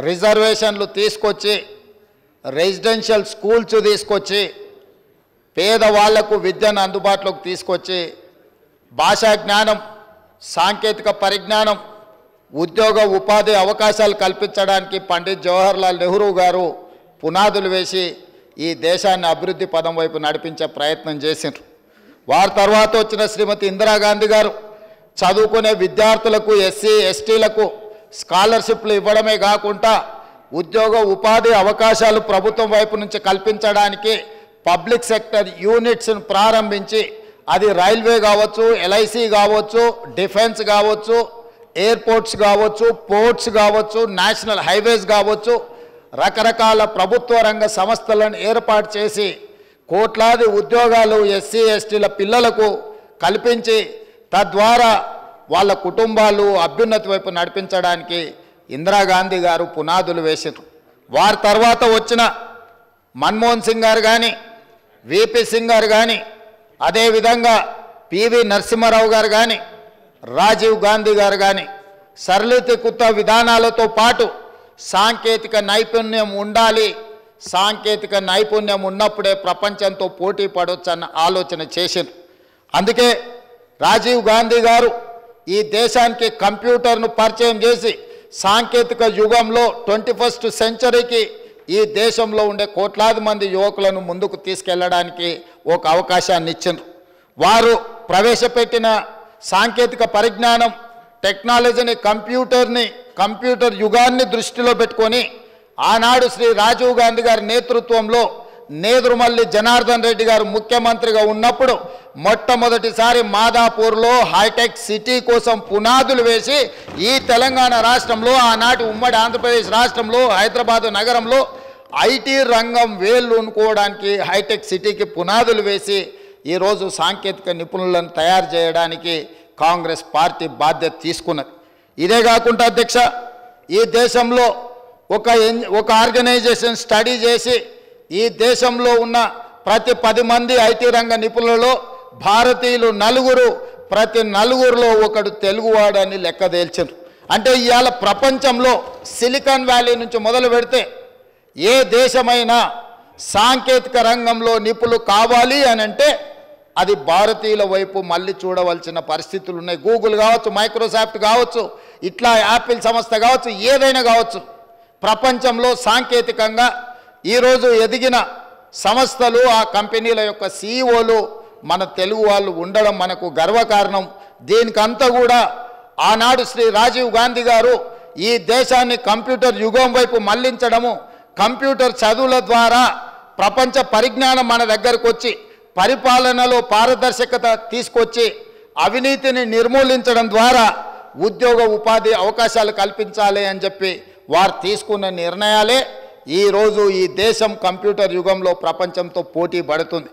రిజర్వేషన్లు తీసుకొచ్చి residential schools తీసుకొచ్చి పేదవాళ్లకు విద్యను అందుబాటులోకి తీసుకొచ్చి భాషా జ్ఞానం, సాంకేతిక పరిజ్ఞానం, ఉద్యోగ ఉపాధి అవకాశాలు కల్పించడానికి పండిత్ జవహర్లాల్ నెహ్రూ గారు పునాదులు వేసి ఈ దేశాన్ని అభివృద్ధి పదం వైపు నడిపించే ప్రయత్నం చేసిండ్రు. వారి తర్వాత వచ్చిన శ్రీమతి ఇందిరాగాంధీ గారు చదువుకునే విద్యార్థులకు, ఎస్సీ ఎస్టీలకు స్కాలర్షిప్లు ఇవ్వడమే కాకుండా ఉద్యోగ ఉపాధి అవకాశాలు ప్రభుత్వం వైపు నుంచి కల్పించడానికి పబ్లిక్ సెక్టర్ యూనిట్స్ను ప్రారంభించి అది రైల్వే కావచ్చు, ఎల్ఐసి కావచ్చు, డిఫెన్స్ కావచ్చు, ఎయిర్పోర్ట్స్ కావచ్చు, పోర్ట్స్ కావచ్చు, నేషనల్ హైవేస్ కావచ్చు, రకరకాల ప్రభుత్వ రంగ సంస్థలను ఏర్పాటు చేసి కోట్లాది ఉద్యోగాలు ఎస్సీ ఎస్టీల పిల్లలకు కల్పించి తద్వారా వాళ్ళ కుటుంబాలు అభ్యున్నతి వైపు నడిపించడానికి ఇందిరాగాంధీ గారు పునాదులు వేసారు. వారి తర్వాత వచ్చిన మన్మోహన్ సింగ్ గారు కానీ, విపి సింగ్ గారు కానీ, అదేవిధంగా పివి నరసింహారావు గారు కానీ, రాజీవ్ గాంధీ గారు కానీ సరళీకృత విధానాలతో పాటు సాంకేతిక నైపుణ్యం ఉండాలి, సాంకేతిక నైపుణ్యం ఉన్నప్పుడే ప్రపంచంతో పోటీ పడవచ్చు అన్న ఆలోచన చేశారు. అందుకే రాజీవ్ గాంధీ గారు ఈ దేశానికి కంప్యూటర్ను పరిచయం చేసి సాంకేతిక యుగంలో 21st సెంచరీకి ఈ దేశంలో ఉండే కోట్లాది మంది యువకులను ముందుకు తీసుకెళ్లడానికి ఒక అవకాశాన్ని ఇచ్చారు. వారు ప్రవేశపెట్టిన సాంకేతిక పరిజ్ఞానం, టెక్నాలజీని, కంప్యూటర్ యుగాన్ని దృష్టిలో పెట్టుకొని ఆనాడు శ్రీ రాజీవ్ గాంధీ గారి నేతృత్వంలో నేదురుమల్లి జనార్దన్ రెడ్డి గారు ముఖ్యమంత్రిగా ఉన్నప్పుడు మొట్టమొదటిసారి మాదాపూర్లో హైటెక్ సిటీ కోసం పునాదులు వేసి ఈ తెలంగాణ రాష్ట్రంలో, ఆనాటి ఉమ్మడి ఆంధ్రప్రదేశ్ రాష్ట్రంలో, హైదరాబాదు నగరంలో ఐటీ రంగం వేళ్ళూనుకోవడానికి హైటెక్ సిటీకి పునాదులు వేసి ఈరోజు సాంకేతిక నిపుణులను తయారు చేయడానికి కాంగ్రెస్ పార్టీ బాధ్యత తీసుకున్నది. ఇదే కాకుండా అధ్యక్ష, ఈ దేశంలో ఒక ఆర్గనైజేషన్ స్టడీ చేసి ఈ దేశంలో ఉన్న ప్రతి 10 మంది ఐటీ రంగ నిపుణులలో భారతీయులు 4, ప్రతి 4లో ఒకడు తెలుగువాడని లెక్క తేల్చారు. అంటే ఇవాళ ప్రపంచంలో సిలికాన్ వ్యాలీ నుంచి మొదలు పెడితే ఏ దేశమైనా సాంకేతిక రంగంలో నిపుణులు కావాలి అని అంటే అది భారతీయుల వైపు మళ్ళీ చూడవలసిన పరిస్థితులు ఉన్నాయి. గూగుల్ కావచ్చు, మైక్రోసాఫ్ట్ కావచ్చు, ఇట్లా యాపిల్ సంస్థ కావచ్చు, ఏదైనా కావచ్చు, ప్రపంచంలో సాంకేతికంగా ఈరోజు ఎదిగిన సంస్థలు, ఆ కంపెనీల యొక్క సీఈఓలు మన తెలుగు వాళ్ళు ఉండడం మనకు గర్వకారణం. దీనికంతా కూడా ఆనాడు శ్రీ రాజీవ్ గాంధీ గారు ఈ దేశాన్ని కంప్యూటర్ యుగం వైపు మళ్లించడము, కంప్యూటర్ చదువుల ద్వారా ప్రపంచ పరిజ్ఞానం మన దగ్గరకు వచ్చి పరిపాలనలో పారదర్శకత తీసుకొచ్చి అవినీతిని నిర్మూలించడం ద్వారా ఉద్యోగ ఉపాధి అవకాశాలు కల్పించాలి అని చెప్పి వారు తీసుకున్న నిర్ణయాలే ఈరోజు ఈ దేశం కంప్యూటర్ యుగంలో ప్రపంచంతో పోటీ పడుతుంది.